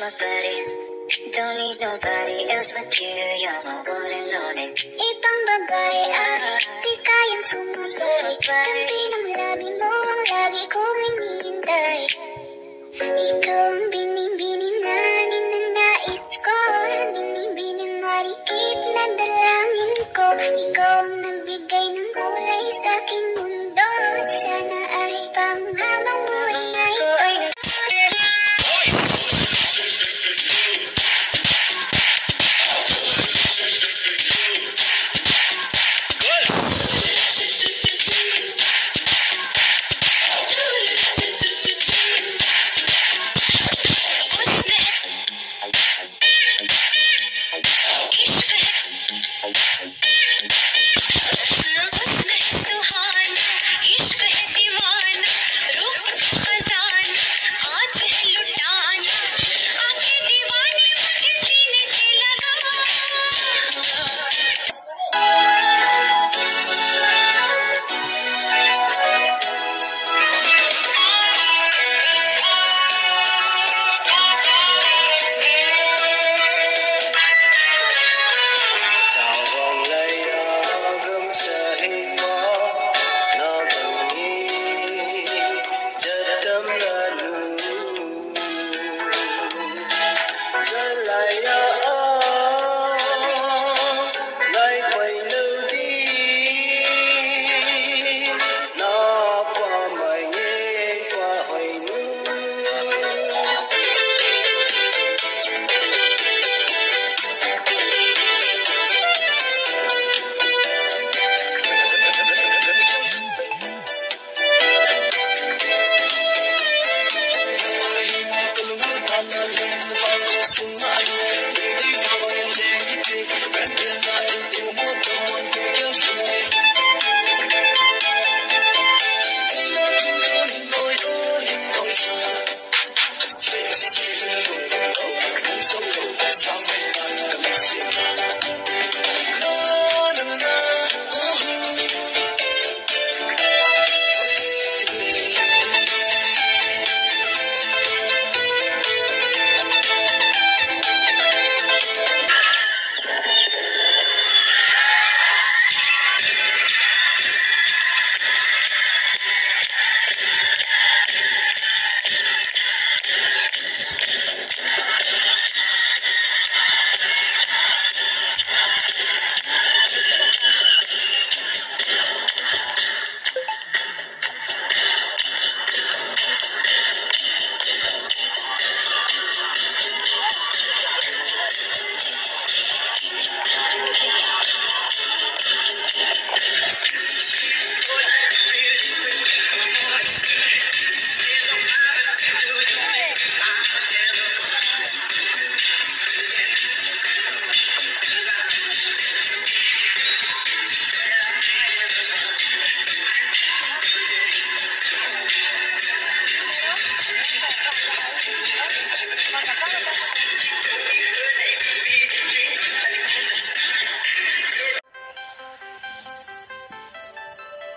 my body. Don't need nobody else but you. You're my one and only. Ibang babae ay di kayang sumabay. Ganda ng labi mo ang lagi kong hinihintay. Ikaw ang binibining na ninanais ko. Binibining marikit na dalangin ko. Ikaw ang nagbigay ng kulay sa aking mundo. Sana ay panghabang buhay na ito ay Sumali